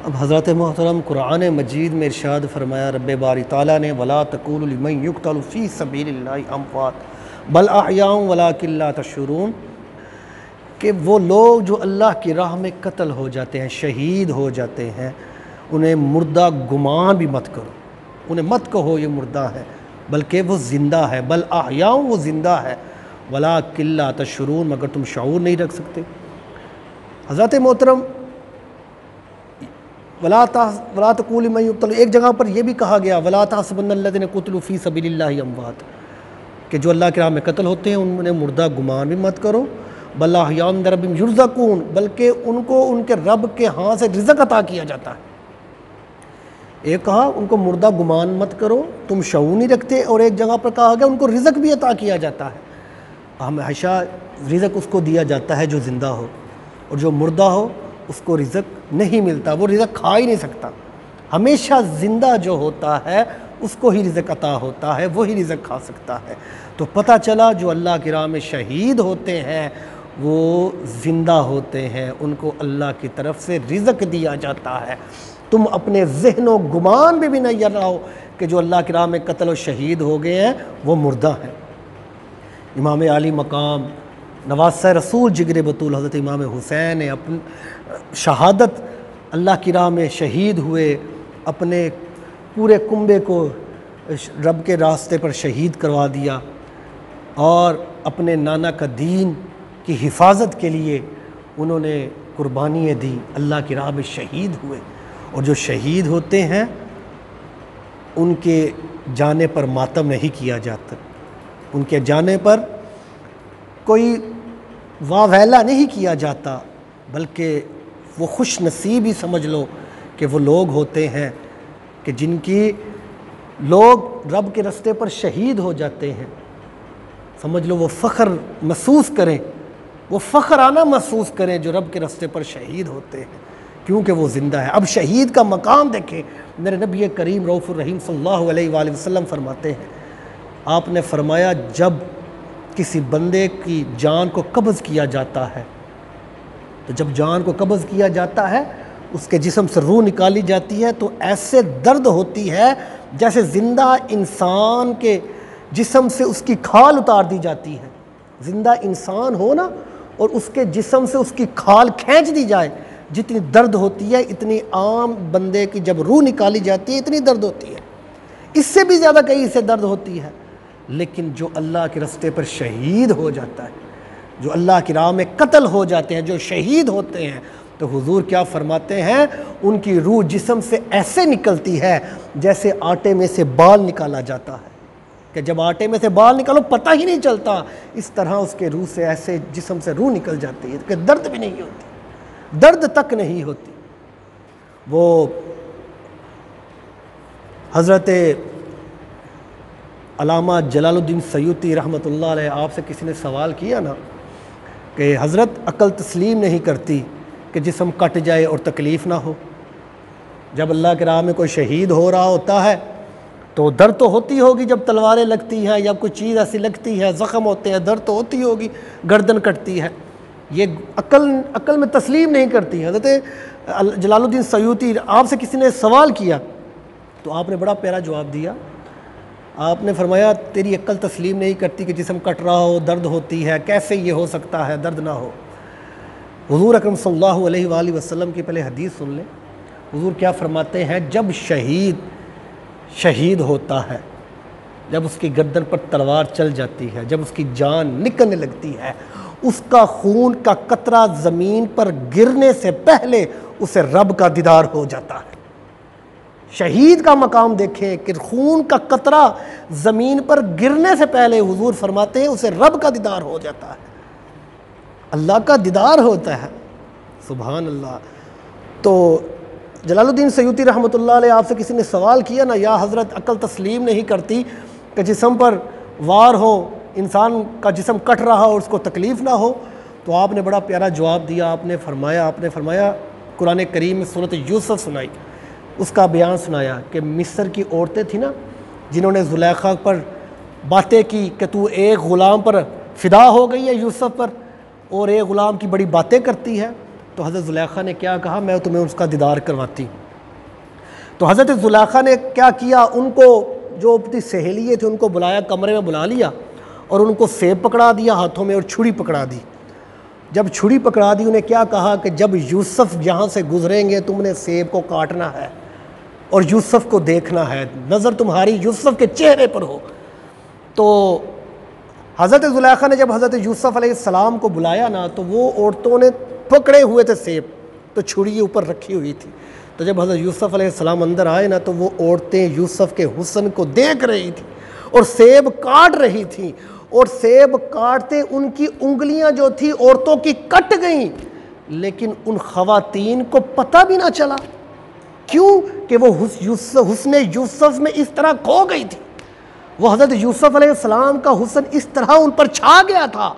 اب حضرت محترم قرآن مجید میں ارشاد فرمایا رب باری تعالیٰ نے وَلَا تَقُولُوا لِمَن يُقْتَلُ فِي سَبِيلِ اللَّهِ أَمْوَاتٌ بَلْ أَحْيَاءٌ وَلَٰكِن لَّا تَشْعُرُونَ، کہ وہ لوگ جو اللہ کی راہ میں قتل ہو جاتے ہیں، شہید ہو جاتے ہیں، انہیں مردہ گمان بھی مت کرو، انہیں مت کہو یہ مردہ ہے، بلکہ وہ زندہ ہے، بل احیاء، وہ زندہ ہے، وَلَٰكِن لَّا تَشْعُرُونَ، مگر تم شعور نہیں رکھ سکتے۔ حضرت محترم وَلَا تَقُولُوا لِمَن يُقْتَلُ، ایک جگہ پر یہ بھی کہا گیا وَلَا تَحْسَبَنَّ الَّذِينَ قُتِلُوا فِي سَبِيلِ اللَّهِ أَمْوَاتٌ، کہ جو اللہ کی راہ میں قتل ہوتے ہیں انہیں مردہ گمان بھی مت کرو، بل احیاء عند ربہم یرزقون، بلکہ ان کو ان کے رب کے ہاں سے رزق عطا کیا جاتا ہے۔ ایک کہا ان کو مردہ گمان مت کرو، تم شعور نہیں رکھتے، اور ایک جگہ پر کہا گیا ان کو رزق بھی عطا کیا جاتا ہے۔ ہمیشہ رزق اس کو دیا جاتا ہے جو زندہ ہو، اور جو مردہ ہو اس کو رزق نہیں ملتا، وہ رزق کھا ہی نہیں سکتا۔ ہمیشہ زندہ جو ہوتا ہے اس کو ہی رزق عطا ہوتا ہے، وہی رزق کھا سکتا ہے۔ تو پتہ چلا جو اللہ کی راہ میں شہید ہوتے ہیں وہ زندہ ہوتے ہیں، ان کو اللہ کی طرف سے رزق دیا جاتا ہے۔ تم اپنے ذہن و گمان بھی نہ یہ رہو کہ جو اللہ کی راہ میں قتل و شہید ہو گئے ہیں وہ مردہ ہیں۔ امام عالی مقام نواسہ رسول جگر بطول حضرت امام حسین نے اپنی شہادت اللہ کی راہ میں شہید ہوئے، اپنے پورے کنبے کو رب کے راستے پر شہید کروا دیا، اور اپنے نانا کا دین کی حفاظت کے لیے انہوں نے قربانیاں دی، اللہ کی راہ میں شہید ہوئے۔ اور جو شہید ہوتے ہیں ان کے جانے پر ماتم نہیں کیا جاتا، ان کے جانے پر کوئی واہ ویلا نہیں کیا جاتا، بلکہ وہ خوش نصیبی سمجھ لو کہ وہ لوگ ہوتے ہیں کہ جن کی لوگ رب کے راستے پر شہید ہو جاتے ہیں، سمجھ لو وہ فخر محسوس کریں، وہ فخرانہ محسوس کریں جو رب کے راستے پر شہید ہوتے ہیں، کیونکہ وہ زندہ ہے۔ اب شہید کا مقام دیکھیں، میرے نبی کریم رؤوف الرحیم صلی اللہ علیہ وآلہ وسلم فرماتے ہیں، آپ نے فرمایا جب کسی بندے کی جان کو قبض کیا جاتا ہے، تو جب جان کو قبض کیا جاتا ہے اس کے جسم سے روح نکالی جاتی ہے تو ایسے درد ہوتی ہے جیسے زندہ انسان کے جسم سے اس کی کھال اتار دی جاتی ہے۔ زندہ انسان ہو نا اور اس کے جسم سے اس کی کھال کھینچ دی جائے، جتنی درد ہوتی ہے اتنی عام بندے کی جب روح نکالی جاتی ہے اتنی درد ہوتی ہے، اس سے بھی زیادہ کہیں سے درد ہوتی ہے۔ لیکن جو اللہ کے راستے پر شہید ہو جاتا ہے، جو اللہ کی راہ میں قتل ہو جاتے ہیں، جو شہید ہوتے ہیں، تو حضور کیا فرماتے ہیں، ان کی روح جسم سے ایسے نکلتی ہے جیسے آٹے میں سے بال نکالا جاتا ہے، کہ جب آٹے میں سے بال نکالو پتہ ہی نہیں چلتا، اس طرح اس کے روح سے ایسے جسم سے روح نکل جاتی ہے کہ درد بھی نہیں ہوتی، درد تک نہیں ہوتی۔ وہ حضرت علامہ جلال الدین سیوطی رحمۃ اللہ علیہ، آپ سے کسی نے سوال کیا نا کہ حضرت عقل تسلیم نہیں کرتی کہ جسم کٹ جائے اور تکلیف نہ ہو؟ جب اللہ کی راہ میں کوئی شہید ہو رہا ہوتا ہے تو درد تو ہوتی ہوگی، جب تلواریں لگتی ہیں یا کوئی چیز ایسی لگتی ہے، زخم ہوتے ہیں، درد تو ہوتی ہوگی، گردن کٹتی ہے، یہ عقل میں تسلیم نہیں کرتی۔ حضرت جلال الدین سیوطی، آپ سے کسی نے سوال کیا تو آپ نے بڑا پیارا جواب دیا، آپ نے فرمایا تیری عقل تسلیم نہیں کرتی کہ جسم کٹ رہا ہو، درد ہوتی ہے، کیسے یہ ہو سکتا ہے درد نہ ہو؟ حضور اکرم صلی اللہ علیہ وآلہ وسلم کی پہلے حدیث سن لیں، حضور کیا فرماتے ہیں، جب شہید ہوتا ہے، جب اس کی گردن پر تلوار چل جاتی ہے، جب اس کی جان نکلنے لگتی ہے، اس کا خون کا قطرہ زمین پر گرنے سے پہلے اسے رب کا دیدار ہو جاتا ہے۔ شہید کا مقام دیکھیں کہ خون کا قطرہ زمین پر گرنے سے پہلے حضور فرماتے ہیں اسے رب کا دیدار ہو جاتا ہے، اللہ کا دیدار ہوتا ہے، سبحان اللہ۔ تو جلال الدین سیوطی رحمۃ اللہ علیہ، آپ سے کسی نے سوال کیا نا، یا حضرت عقل تسلیم نہیں کرتی کہ جسم پر وار ہو، انسان کا جسم کٹ رہا ہو اور اس کو تکلیف نہ ہو، تو آپ نے بڑا پیارا جواب دیا، آپ نے فرمایا قرآن کریم میں سورۃ یوسف سنائی، اس کا بیان سنایا کہ مصر کی عورتیں تھیں نا جنہوں نے زلیخا پر باتیں کی کہ تو ایک غلام پر فدا ہو گئی ہے یوسف پر، اور ایک غلام کی بڑی باتیں کرتی ہے، تو حضرت زلیخا نے کیا کہا، میں تمہیں اس کا دیدار کرواتی ہوں۔ تو حضرت زلیخا نے کیا کیا، ان کو جو اپنی سہیلیے تھے ان کو بلایا، کمرے میں بلا لیا اور ان کو سیب پکڑا دیا ہاتھوں میں اور چھری پکڑا دی۔ جب چھری پکڑا دی انہیں کیا کہا کہ جب یوسف یہاں سے گزریں گے تم نے سیب کو کاٹنا ہے اور یوسف کو دیکھنا ہے، نظر تمہاری یوسف کے چہرے پر ہو۔ تو حضرت زلیخا نے جب حضرت یوسف علیہ السلام کو بلایا نا تو وہ عورتوں نے پکڑے ہوئے تھے سیب، تو چھری اوپر رکھی ہوئی تھی۔ تو جب حضرت یوسف علیہ السلام اندر آئے نا تو وہ عورتیں یوسف کے حسن کو دیکھ رہی تھیں اور سیب کاٹ رہی تھیں، اور سیب کاٹتے ان کی انگلیاں جو تھی عورتوں کی کٹ گئیں، لیکن ان خواتین کو پتہ بھی نہ چلا۔ کیوں کہ وہ حسن یوسف میں اس طرح کھو گئی تھی، وہ حضرت یوسف علیہ السلام کا حسن اس طرح ان پر چھا گیا تھا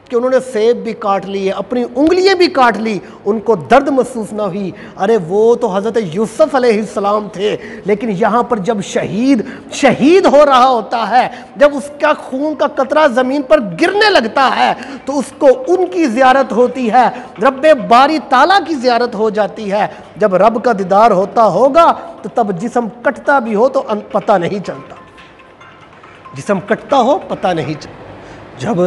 کہ انہوں نے سیب بھی کاٹ لیے، اپنی انگلیاں بھی کاٹ لی، ان کو درد محسوس نہ ہوئی۔ ارے وہ تو حضرت یوسف علیہ السلام تھے، لیکن یہاں پر جب شہید ہو رہا ہوتا ہے، جب اس کا خون کا قطرہ زمین پر گرنے لگتا ہے تو اس کو ان کی زیارت ہوتی ہے، رب باری تعالیٰ کی زیارت ہو جاتی ہے۔ جب رب کا دیدار ہوتا ہوگا تو تب جسم کٹتا بھی ہو تو پتہ نہیں چلتا، جسم کٹتا ہو پتہ نہیں چلتا۔ جب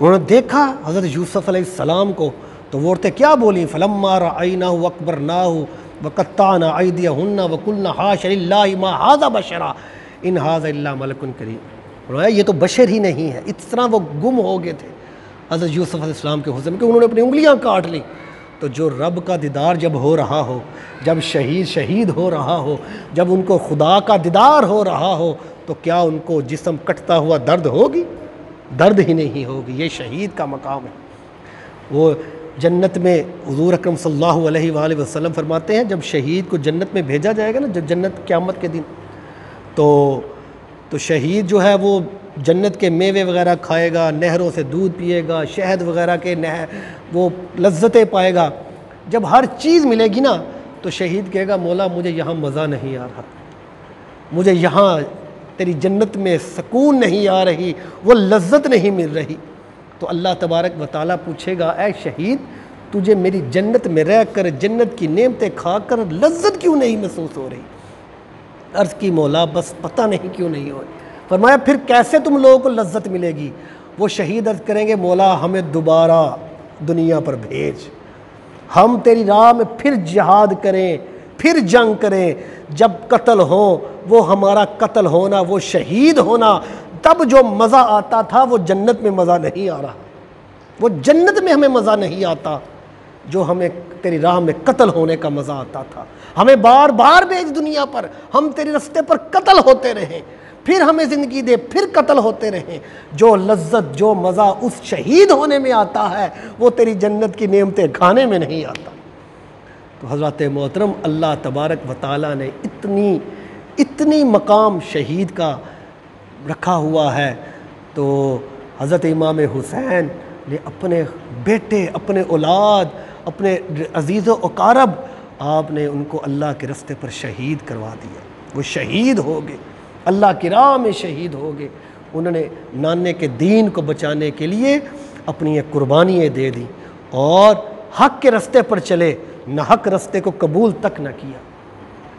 انہوں نے دیکھا حضرت یوسف علیہ السلام کو تو وہ عورتیں کیا بولیں، فلما رأیناہ اکبرناہ وقطعنا ایدیہن وقلنا حاش للہ ما ھذا بشرا ان ھذا الا ملک کریم۔ یہ تو بشر ہی نہیں ہے، اس طرح وہ گم ہو گئے تھے حضرت یوسف علیہ السلام کے حسن کہ انہوں نے اپنی انگلیاں کاٹ لیں۔ تو جو رب کا دیدار جب ہو رہا ہو، جب شہید ہو رہا ہو، جب ان کو خدا کا دیدار ہو رہا ہو، تو کیا ان کو جسم کٹتا ہوا درد ہوگی؟ درد ہی نہیں ہوگی۔ یہ شہید کا مقام ہے۔ وہ جنت میں حضور اکرم صلی اللہ علیہ وآلہ وسلم فرماتے ہیں جب شہید کو جنت میں بھیجا جائے گا نا، جب جنت قیامت کے دن، تو شہید جو ہے وہ جنت کے میوے وغیرہ کھائے گا، نہروں سے دودھ پیے گا، شہد وغیرہ کے وہ لذتیں پائے گا۔ جب ہر چیز ملے گی نا تو شہید کہے گا مولا مجھے یہاں مزہ نہیں آ رہا، مجھے یہاں تیری جنت میں سکون نہیں آ رہی، وہ لذت نہیں مل رہی۔ تو اللہ تبارک و تعالیٰ پوچھے گا اے شہید تجھے میری جنت میں رہ کر، جنت کی نعمتیں کھا کر لذت کیوں نہیں محسوس ہو رہی؟ عرض کی مولا بس پتہ نہیں کیوں نہیں ہو رہی۔ فرمایا پھر کیسے تم لوگوں کو لذت ملے گی؟ وہ شہید عرض کریں گے مولا ہمیں دوبارہ دنیا پر بھیج، ہم تیری راہ میں پھر جہاد کریں، پھر جنگ کریں، جب قتل ہو وہ ہمارا قتل ہونا، وہ شہید ہونا، تب جو مزہ آتا تھا وہ جنت میں مزہ نہیں آ رہا، وہ جنت میں ہمیں مزہ نہیں آتا جو ہمیں تیری راہ میں قتل ہونے کا مزہ آتا تھا۔ ہمیں بار بار بھیج دنیا پر، ہم تیرے رستے پر قتل ہوتے رہیں، پھر ہمیں زندگی دے، پھر قتل ہوتے رہیں۔ جو لذت جو مزہ اس شہید ہونے میں آتا ہے وہ تیری جنت کی نعمتیں کھانے میں نہیں آتا۔ تو حضرات محترم اللہ تبارک و تعالیٰ نے اتنی مقام شہید کا رکھا ہوا ہے، تو حضرت امام حسین نے اپنے بیٹے، اپنے اولاد، اپنے عزیز و اقارب، آپ نے ان کو اللہ کے رستے پر شہید کروا دیا۔ وہ شہید ہو گئے، اللہ کی راہ میں شہید ہو گئے۔ انہوں نے نانے کے دین کو بچانے کے لیے اپنی یہ قربانیاں دے دیں اور حق کے رستے پر چلے، نہ حق رستے کو قبول تک نہ کیا۔